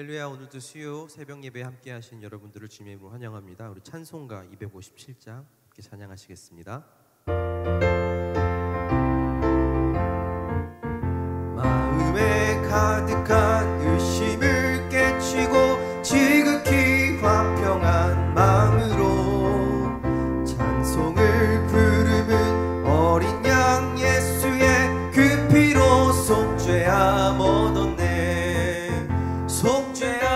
할렐루야. 오늘도 수요 새벽 예배 함께 하신 여러분들을 주님의 이름으로 환영합니다. 우리 찬송가 257장 함께 찬양하시겠습니다. 마음에 가득한 의심을 깨치고 지극히 화평한 마음으로 찬송을 부르는 어린 양 예수의 그 피로 속죄함 얻었네. 속죄함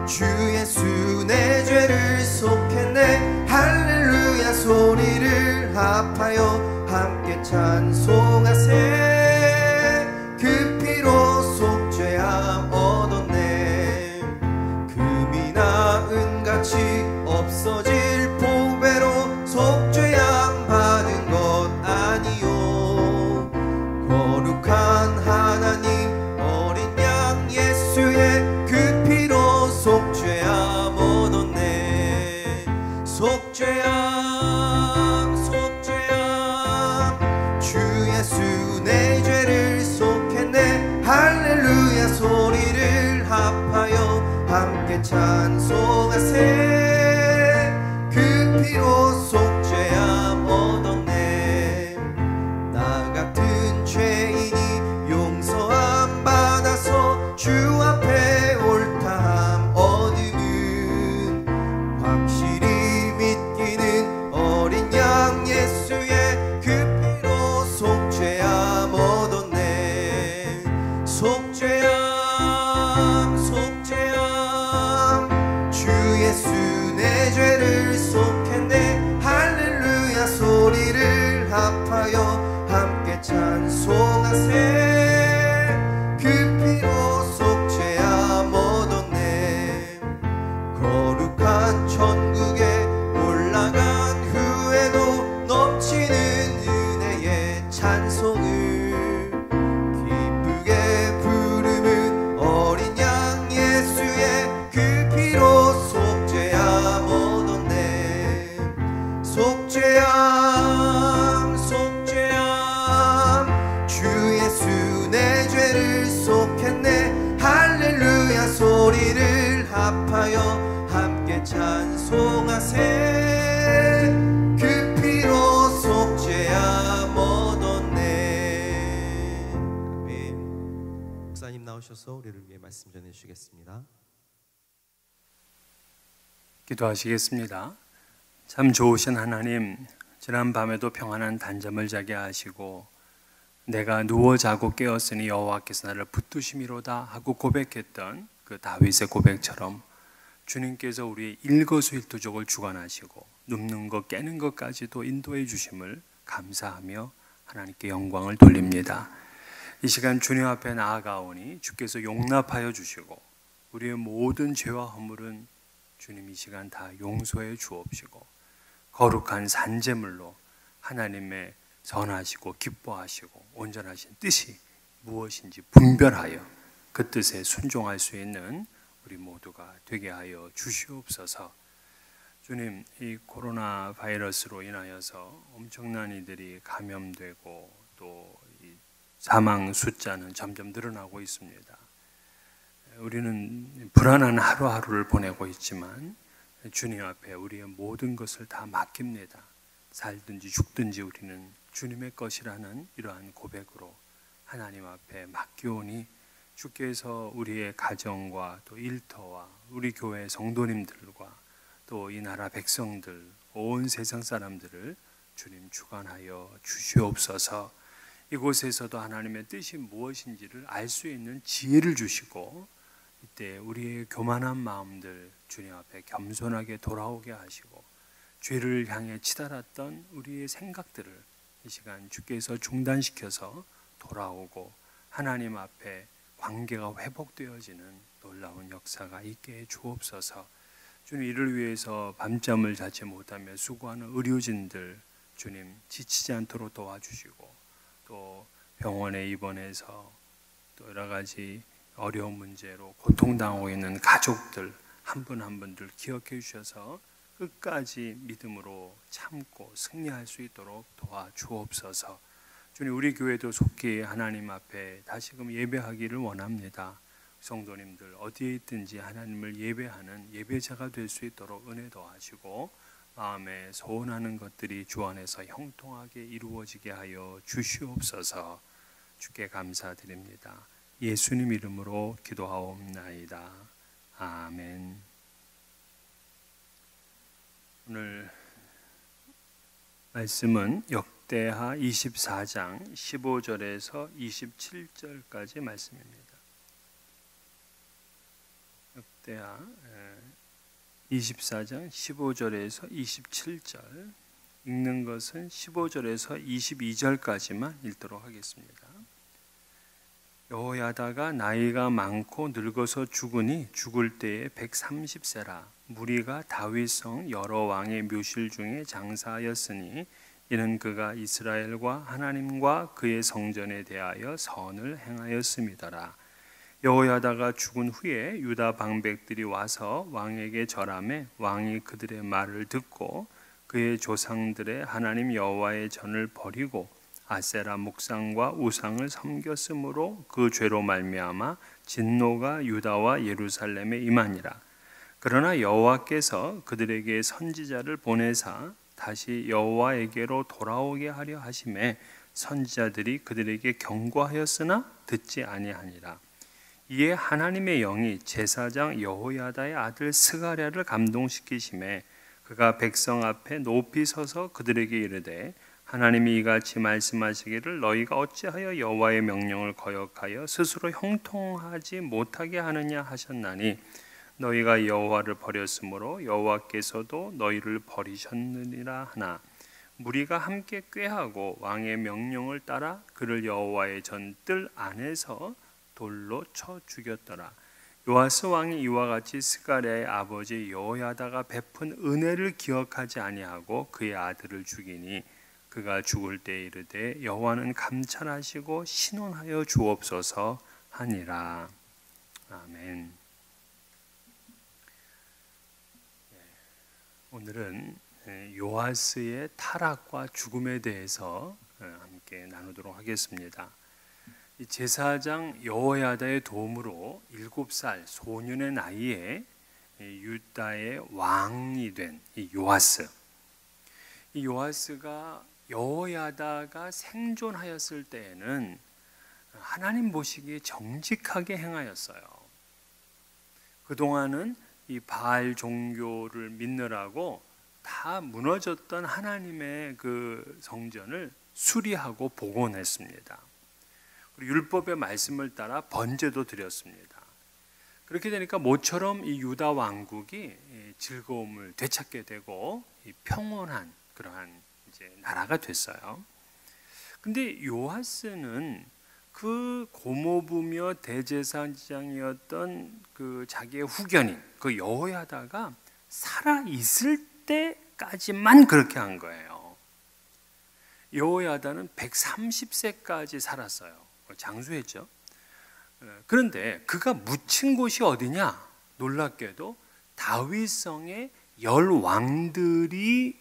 주 예수 내 죄를 속했네. 할렐루야 소리를 합하여 함께 찬송하세. 그 피로 속죄함 얻었네. 금이나 은같이 없어질 보배로 속죄함 받은 것 아니요. 거룩한 하나님 어린 양 예수의 그 피로 속죄함 얻었네. 속죄함 주 예수 내 죄를 속했네. 할렐루야 소리를 합하여 함께 찬송하세. 그 피로 속죄함 얻었네. 나 같은 죄인이 용서함 받아서 주 앞에 옳다함 얻음은 확실히 믿기는 어린 양 예수의 그 피로 속죄함 얻었네. 속죄함 주 예수 내 죄를 속했네. 할렐루야 소리를 합하여 함께 찬송하세. 그 피로 속죄함 얻었네. 거룩한 천국에 올라간 후에도 넘치는 은혜의 찬송을 기쁘게 부르는 어린 양 예수의 그 피로 속죄함 얻었네. 속죄함 주 예수 내 죄를 속했네. 할렐루야 소리를 합하여 함께 찬송하세. 그 피로 속죄함 얻었네. 아멘. 목사님 나오셔서 우리를 위해 말씀 전해주시겠습니다. 기도하시겠습니다. 참 좋으신 하나님, 지난 밤에도 평안한 단잠을 자게 하시고 내가 누워 자고 깨었으니 여호와께서 나를 붙드심이로다 하고 고백했던 그 다윗의 고백처럼 주님께서 우리의 일거수일투족을 주관하시고 눕는 것 깨는 것까지도 인도해 주심을 감사하며 하나님께 영광을 돌립니다. 이 시간 주님 앞에 나아가오니 주께서 용납하여 주시고 우리의 모든 죄와 허물은 주님 이 시간 다 용서해 주옵시고 거룩한 산제물로 하나님의 선하시고 기뻐하시고 온전하신 뜻이 무엇인지 분별하여 그 뜻에 순종할 수 있는 우리 모두가 되게 하여 주시옵소서. 주님, 이 코로나 바이러스로 인하여서 엄청난 이들이 감염되고 또 이 사망 숫자는 점점 늘어나고 있습니다. 우리는 불안한 하루하루를 보내고 있지만 주님 앞에 우리의 모든 것을 다 맡깁니다. 살든지 죽든지 우리는 주님의 것이라는 이러한 고백으로 하나님 앞에 맡기오니 주께서 우리의 가정과 또 일터와 우리 교회 성도님들과 또 이 나라 백성들 온 세상 사람들을 주님 주관하여 주시옵소서. 이곳에서도 하나님의 뜻이 무엇인지를 알 수 있는 지혜를 주시고 이때 우리의 교만한 마음들 주님 앞에 겸손하게 돌아오게 하시고 죄를 향해 치달았던 우리의 생각들을 이 시간 주께서 중단시켜서 돌아오고 하나님 앞에 관계가 회복되어지는 놀라운 역사가 있게 해 주옵소서. 주님, 이를 위해서 밤잠을 자지 못하며 수고하는 의료진들 주님 지치지 않도록 도와주시고 또 병원에 입원해서 또 여러 가지 어려운 문제로 고통당하고 있는 가족들 한 분 한 분들 기억해 주셔서 끝까지 믿음으로 참고 승리할 수 있도록 도와주옵소서. 주님, 우리 교회도 속히 하나님 앞에 다시금 예배하기를 원합니다. 성도님들 어디에 있든지 하나님을 예배하는 예배자가 될 수 있도록 은혜 더하시고 마음에 소원하는 것들이 주 안에서 형통하게 이루어지게 하여 주시옵소서. 주께 감사드립니다. 예수님 이름으로 기도하옵나이다. 아멘. 오늘 말씀은 역대하 24장 15절에서 27절까지 말씀입니다. 역대하 24장 15절에서 27절, 읽는 것은 15절에서 22절까지만 읽도록 하겠습니다. 여호야다가 나이가 많고 늙어서 죽으니 죽을 때에 130세라. 무리가 다윗성 여러 왕의 묘실 중에 장사하였으니 이는 그가 이스라엘과 하나님과 그의 성전에 대하여 선을 행하였음이더라. 여호야다가 죽은 후에 유다 방백들이 와서 왕에게 절하매 왕이 그들의 말을 듣고 그의 조상들의 하나님 여호와의 전을 버리고 아세라 목상과 우상을 섬겼으므로 그 죄로 말미암아 진노가 유다와 예루살렘에 임하니라. 그러나 여호와께서 그들에게 선지자를 보내사 다시 여호와에게로 돌아오게 하려 하심에 선지자들이 그들에게 경고하였으나 듣지 아니하니라. 이에 하나님의 영이 제사장 여호야다의 아들 스가랴를 감동시키심에 그가 백성 앞에 높이 서서 그들에게 이르되 하나님이 이같이 말씀하시기를 너희가 어찌하여 여호와의 명령을 거역하여 스스로 형통하지 못하게 하느냐 하셨나니 너희가 여호와를 버렸으므로 여호와께서도 너희를 버리셨느니라 하나 무리가 함께 꾀하고 왕의 명령을 따라 그를 여호와의 전뜰 안에서 돌로 쳐 죽였더라. 요아스 왕이 이와 같이 스가랴의 아버지 여호야다가 베푼 은혜를 기억하지 아니하고 그의 아들을 죽이니 그가 죽을 때 이르되 여호와는 감찰하시고 신원하여 주옵소서 하니라. 아멘. 오늘은 요아스의 타락과 죽음에 대해서 함께 나누도록 하겠습니다. 제사장 여호야다의 도움으로 7살 소년의 나이에 유다의 왕이 된 요아스. 이 요아스가 여호야다가 생존하였을 때에는 하나님 보시기에 정직하게 행하였어요. 그동안은 이 바알 종교를 믿느라고 다 무너졌던 하나님의 그 성전을 수리하고 복원했습니다. 율법의 말씀을 따라 번제도 드렸습니다. 그렇게 되니까 모처럼 이 유다 왕국이 즐거움을 되찾게 되고 평온한 그러한 이제 나라가 됐어요. 근데 요아스는 그 고모부며 대제사장이었던 그 자기의 후견인 그 여호야다가 살아 있을 때까지만 그렇게 한 거예요. 여호야다는 130세까지 살았어요. 장수했죠. 그런데 그가 묻힌 곳이 어디냐? 놀랍게도 다윗성의 10왕들이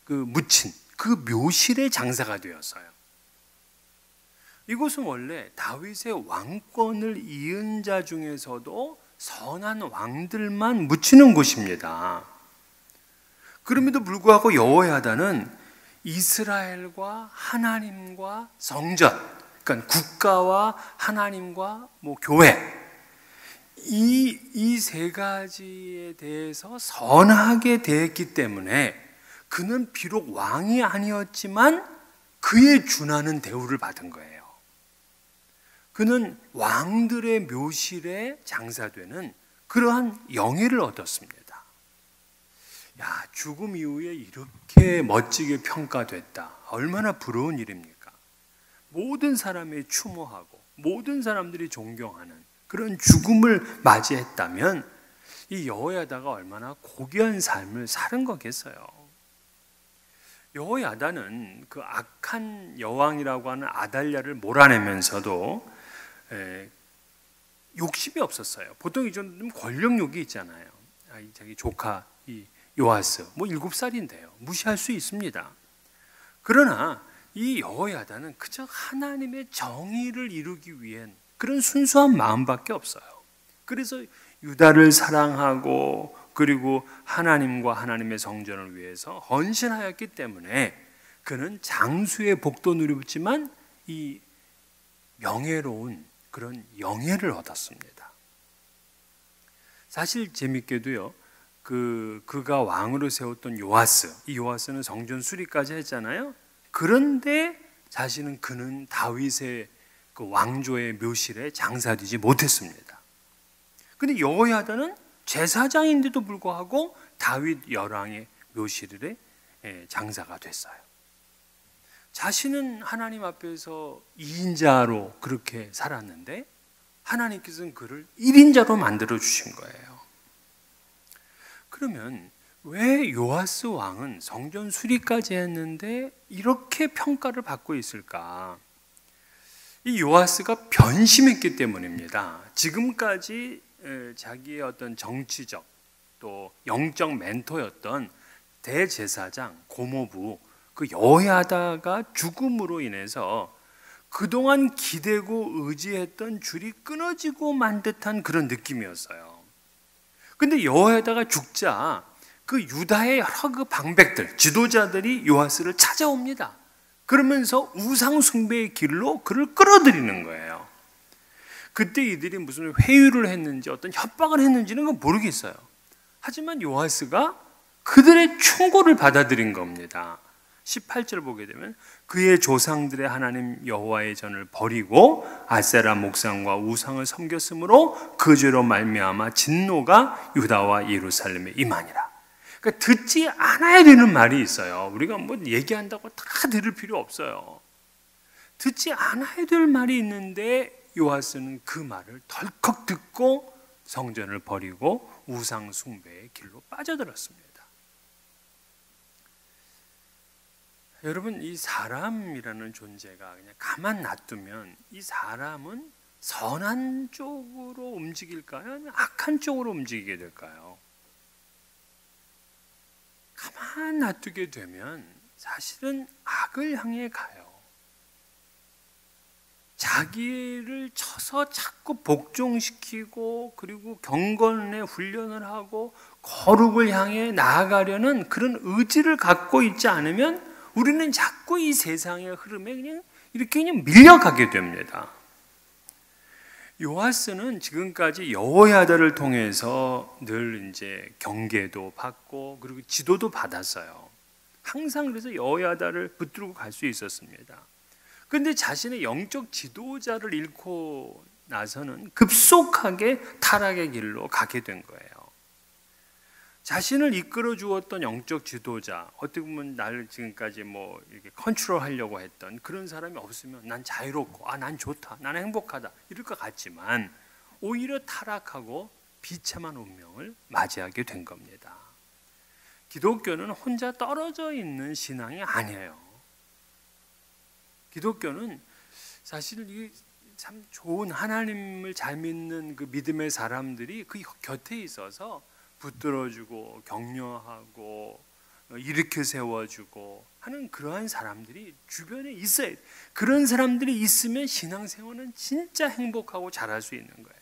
그 묻힌 그 묘실의 장사가 되었어요. 이곳은 원래 다윗의 왕권을 이은 자 중에서도 선한 왕들만 묻히는 곳입니다. 그럼에도 불구하고 여호야다는 이스라엘과 하나님과 성전, 그러니까 국가와 하나님과 교회 이 세 가지에 대해서 선하게 되었기 때문에 그는 비록 왕이 아니었지만 그에 준하는 대우를 받은 거예요. 그는 왕들의 묘실에 장사되는 그러한 영예를 얻었습니다. 야, 죽음 이후에 이렇게 멋지게 평가됐다. 얼마나 부러운 일입니까? 모든 사람이 추모하고 모든 사람들이 존경하는 그런 죽음을 맞이했다면 이 여호야다가 얼마나 고귀한 삶을 사는 거겠어요. 여호야다는 그 악한 여왕이라고 하는 아달랴를 몰아내면서도 욕심이 없었어요. 보통 이 정도면 권력욕이 있잖아요. 자기 조카 이 요아스 7살인데요. 무시할 수 있습니다. 그러나 이 여호야다는 그저 하나님의 정의를 이루기 위한 그런 순수한 마음밖에 없어요. 그래서 유다를 사랑하고 그리고 하나님과 하나님의 성전을 위해서 헌신하였기 때문에 그는 장수의 복도 누리지만 이 명예로운 그런 영예를 얻었습니다. 사실 재밌게도요, 그가 왕으로 세웠던 요아스, 이 요아스는 성전 수리까지 했잖아요. 그런데 사실은 그는 다윗의 그 왕조의 묘실에 장사되지 못했습니다. 근데 여호야다는 제사장인데도 불구하고 다윗 열왕의 묘실에 장사가 됐어요. 자신은 하나님 앞에서 2인자로 그렇게 살았는데 하나님께서는 그를 1인자로 만들어 주신 거예요. 그러면 왜 요아스 왕은 성전 수리까지 했는데 이렇게 평가를 받고 있을까? 이 요아스가 변심했기 때문입니다. 지금까지 자기의 어떤 정치적 또 영적 멘토였던 대제사장 고모부 그 여호야다가 죽음으로 인해서 그동안 기대고 의지했던 줄이 끊어지고 만 듯한 그런 느낌이었어요. 근데 여호야다가 죽자 그 유다의 여러 그 방백들, 지도자들이 요아스를 찾아옵니다. 그러면서 우상 숭배의 길로 그를 끌어들이는 거예요. 그때 이들이 무슨 회유를 했는지 어떤 협박을 했는지는 모르겠어요. 하지만 요아스가 그들의 충고를 받아들인 겁니다. 18절 보게 되면 그의 조상들의 하나님 여호와의 전을 버리고 아세라 목상과 우상을 섬겼으므로 그 죄로 말미암아 진노가 유다와 예루살렘에 임하니라. 그러니까 듣지 않아야 되는 말이 있어요. 우리가 뭐 얘기한다고 다 들을 필요 없어요. 듣지 않아야 될 말이 있는데 요아스는 그 말을 덜컥 듣고 성전을 버리고 우상 숭배의 길로 빠져들었습니다. 여러분, 이 사람이라는 존재가 그냥 가만 놔두면 이 사람은 선한 쪽으로 움직일까요? 아니면 악한 쪽으로 움직이게 될까요? 가만 놔두게 되면 사실은 악을 향해 가요. 자기를 쳐서 자꾸 복종시키고 그리고 경건의 훈련을 하고 거룩을 향해 나아가려는 그런 의지를 갖고 있지 않으면 우리는 자꾸 이 세상의 흐름에 그냥 밀려가게 됩니다. 요아스는 지금까지 여호야다를 통해서 늘 이제 경계도 받고 그리고 지도도 받았어요. 항상 그래서 여호야다를 붙들고 갈 수 있었습니다. 그런데 자신의 영적 지도자를 잃고 나서는 급속하게 타락의 길로 가게 된 거예요. 자신을 이끌어 주었던 영적 지도자, 어떻게 보면 나를 지금까지 뭐 이렇게 컨트롤하려고 했던 그런 사람이 없으면 난 자유롭고 난 좋다, 나는 행복하다 이럴 것 같지만 오히려 타락하고 비참한 운명을 맞이하게 된 겁니다. 기독교는 혼자 떨어져 있는 신앙이 아니에요. 기독교는 사실 이 참 좋은 하나님을 잘 믿는 그 믿음의 사람들이 그 곁에 있어서 붙들어주고 격려하고 일으켜 세워주고 하는 그러한 사람들이 주변에 있어야 돼. 그런 사람들이 있으면 신앙생활은 진짜 행복하고 잘할 수 있는 거예요.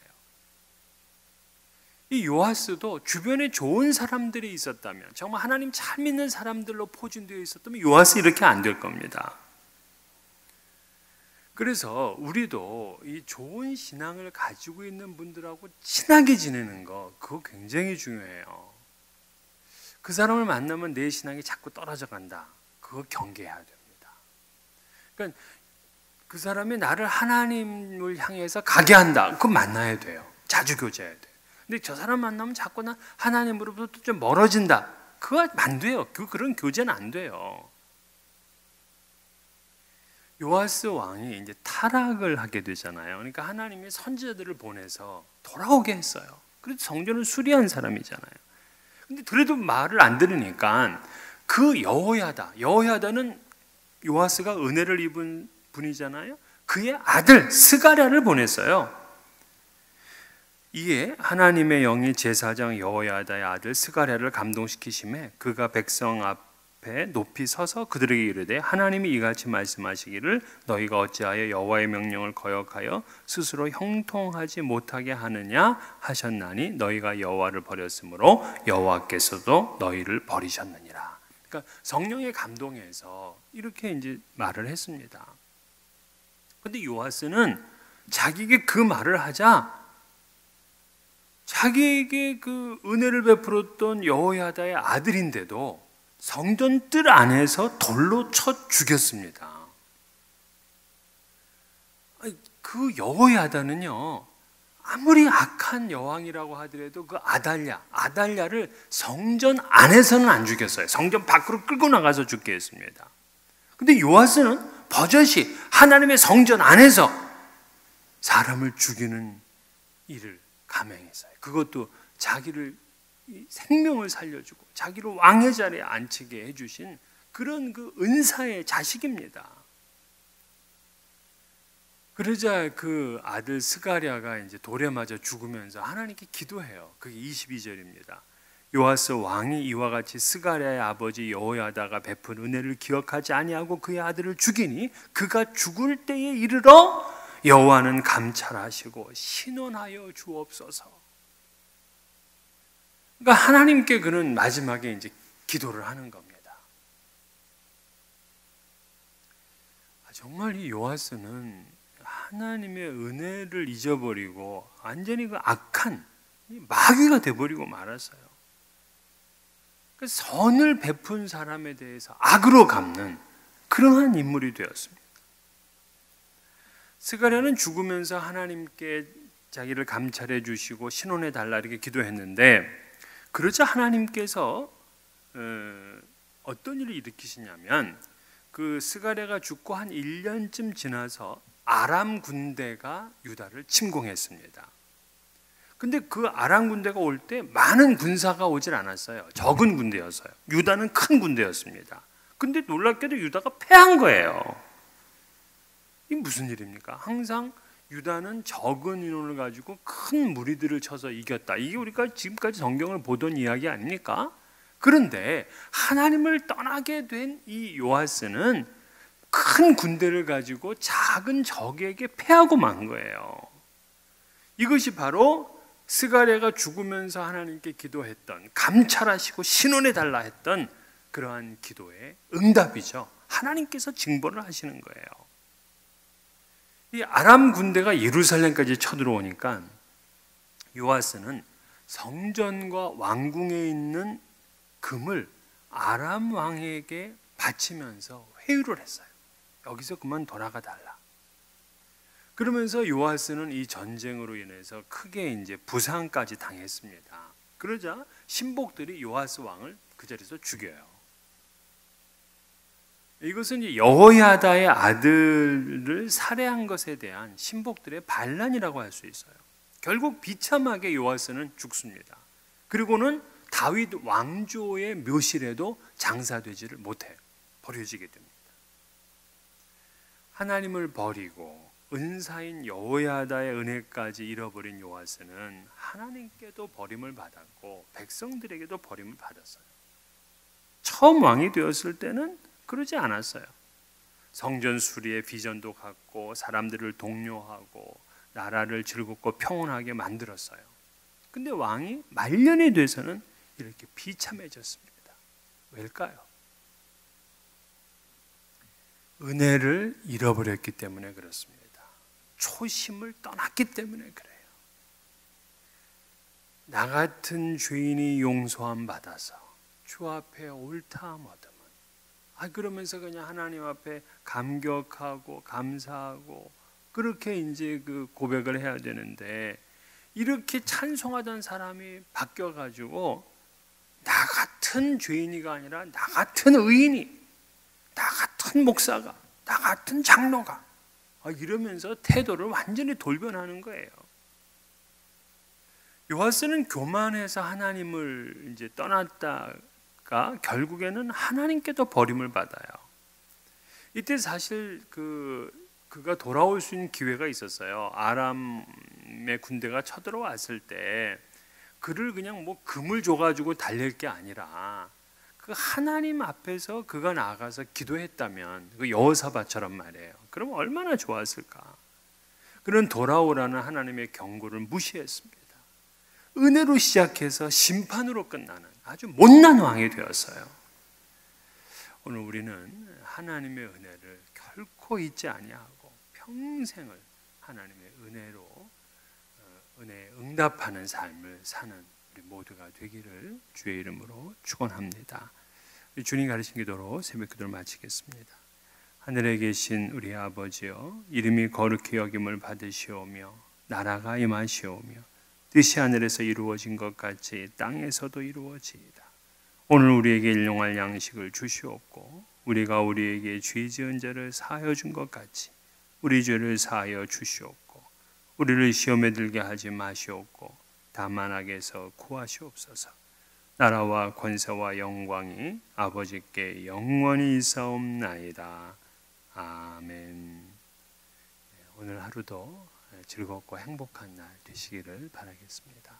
이 요아스도 주변에 좋은 사람들이 있었다면, 정말 하나님 잘 믿는 사람들로 포진되어 있었다면 요아스 이렇게 안 될 겁니다. 그래서 우리도 이 좋은 신앙을 가지고 있는 분들하고 친하게 지내는 거, 그거 굉장히 중요해요. 그 사람을 만나면 내 신앙이 자꾸 떨어져 간다. 그거 경계해야 됩니다. 그러니까 그 사람이 나를 하나님을 향해서 가게 한다. 그거 만나야 돼요. 자주 교제해야 돼요. 근데 저 사람 만나면 자꾸 나 하나님으로부터 좀 멀어진다. 그거 안 돼요. 그런 교제는 안 돼요. 요아스 왕이 이제 타락을 하게 되잖아요. 그러니까 하나님이 선지자들을 보내서 돌아오게 했어요. 그래도 성전을 수리한 사람이잖아요. 근데 그래도 말을 안 들으니까 그 여호야다는 요아스가 은혜를 입은 분이잖아요. 그의 아들 스가랴를 보냈어요. 이에 하나님의 영이 제사장 여호야다의 아들 스가랴를 감동시키심에 그가 백성 앞에 앞에 높이 서서 그들에게 이르되 하나님이 이같이 말씀하시기를 너희가 어찌하여 여호와의 명령을 거역하여 스스로 형통하지 못하게 하느냐 하셨나니 너희가 여호와를 버렸으므로 여호와께서도 너희를 버리셨느니라. 그러니까 성령의 감동에서 이렇게 이제 말을 했습니다. 근데 요아스는 자기에게 그 말을 하자 자기에게 그 은혜를 베풀었던 여호야다의 아들인데도 성전 뜰 안에서 돌로 쳐 죽였습니다. 그 여호야다는요, 아무리 악한 여왕이라고 하더라도 그 아달랴를 성전 안에서는 안 죽였어요. 성전 밖으로 끌고 나가서 죽게 했습니다. 근데 요아스는 버젓이 하나님의 성전 안에서 사람을 죽이는 일을 감행했어요. 그것도 자기를 생명을 살려주고 자기를 왕의 자리에 앉히게 해주신 그런 그 은사의 자식입니다. 그러자 그 아들 스가랴가 이제 돌에 맞아 죽으면서 하나님께 기도해요. 그게 22절입니다. 요아스 왕이 이와 같이 스가랴의 아버지 여호야다가 베푼 은혜를 기억하지 아니하고 그의 아들을 죽이니 그가 죽을 때에 이르러 여호와는 감찰하시고 신원하여 주옵소서. 그러니까 하나님께 그는 마지막에 이제 기도를 하는 겁니다. 정말 이 요아스는 하나님의 은혜를 잊어버리고 완전히 그 악한 마귀가 돼버리고 말았어요. 그 선을 베푼 사람에 대해서 악으로 갚는 그러한 인물이 되었습니다. 스가랴는 죽으면서 하나님께 자기를 감찰해 주시고 신원해 달라 이렇게 기도했는데, 그러자 하나님께서 어떤 일을 일으키시냐면, 그 스가랴가 죽고 한 1년쯤 지나서 아람 군대가 유다를 침공했습니다. 근데 그 아람 군대가 올 때 많은 군사가 오질 않았어요. 적은 군대였어요. 유다는 큰 군대였습니다. 근데 놀랍게도 유다가 패한 거예요. 이게 무슨 일입니까? 항상 유다는 적은 인원을 가지고 큰 무리들을 쳐서 이겼다. 이게 우리가 지금까지 성경을 보던 이야기 아닙니까? 그런데 하나님을 떠나게 된 이 요아스는 큰 군대를 가지고 작은 적에게 패하고 만 거예요. 이것이 바로 스가랴가 죽으면서 하나님께 기도했던, 감찰하시고 신원해 달라 했던 그러한 기도의 응답이죠. 하나님께서 징벌을 하시는 거예요. 이 아람 군대가 예루살렘까지 쳐들어오니까 요아스는 성전과 왕궁에 있는 금을 아람 왕에게 바치면서 회유를 했어요. 여기서 그만 돌아가 달라. 그러면서 요아스는 이 전쟁으로 인해서 크게 이제 부상까지 당했습니다. 그러자 신복들이 요아스 왕을 그 자리에서 죽여요. 이것은 이제 여호야다의 아들을 살해한 것에 대한 신복들의 반란이라고 할 수 있어요. 결국 비참하게 요아스는 죽습니다. 그리고는 다윗 왕조의 묘실에도 장사되지를 못해요. 버려지게 됩니다. 하나님을 버리고 은사인 여호야다의 은혜까지 잃어버린 요아스는 하나님께도 버림을 받았고 백성들에게도 버림을 받았어요. 처음 왕이 되었을 때는 그러지 않았어요. 성전 수리의 비전도 갖고 사람들을 독려하고 나라를 즐겁고 평온하게 만들었어요. 근데 왕이 말년이 돼서는 이렇게 비참해졌습니다. 왜일까요? 은혜를 잃어버렸기 때문에 그렇습니다. 초심을 떠났기 때문에 그래요. 나 같은 죄인이 용서함 받아서 주 앞에 옳다함 얻음은, 그러면서 그냥 하나님 앞에 감격하고 감사하고 그렇게 이제 그 고백을 해야 되는데, 이렇게 찬송하던 사람이 바뀌어가지고 나 같은 죄인이가 아니라 나 같은 의인이, 나 같은 목사가, 나 같은 장로가 이러면서 태도를 완전히 돌변하는 거예요. 요아스는 교만해서 하나님을 이제 떠났다가 결국에는 하나님께도 버림을 받아요. 이때 사실 그가 돌아올 수 있는 기회가 있었어요. 아람의 군대가 쳐들어왔을 때 그를 그냥 뭐 금을 줘가지고 달랠 게 아니라 그 하나님 앞에서 그가 나아가서 기도했다면, 그 여호사밧처럼 말이에요. 그럼 얼마나 좋았을까? 그는 돌아오라는 하나님의 경고를 무시했습니다. 은혜로 시작해서 심판으로 끝나는 아주 못난 왕이 되었어요. 오늘 우리는 하나님의 은혜를 결코 잊지 아니하고 평생을 하나님의 은혜에 응답하는 삶을 사는 우리 모두가 되기를 주의 이름으로 축원합니다. 주님 가르친 기도로 새벽 기도를 마치겠습니다. 하늘에 계신 우리 아버지여, 이름이 거룩히 여김을 받으시오며 나라가 임하시오며 뜻이 하늘에서 이루어진 것 같이 땅에서도 이루어지이다. 오늘 우리에게 일용할 양식을 주시옵고 우리가 우리에게 죄 지은 자를 사하여 준 것 같이 우리 죄를 사하여 주시옵고 우리를 시험에 들게 하지 마시옵고 다만 악에서 구하시옵소서. 나라와 권세와 영광이 아버지께 영원히 있사옵나이다. 아멘. 오늘 하루도 즐겁고 행복한 날 되시기를 바라겠습니다.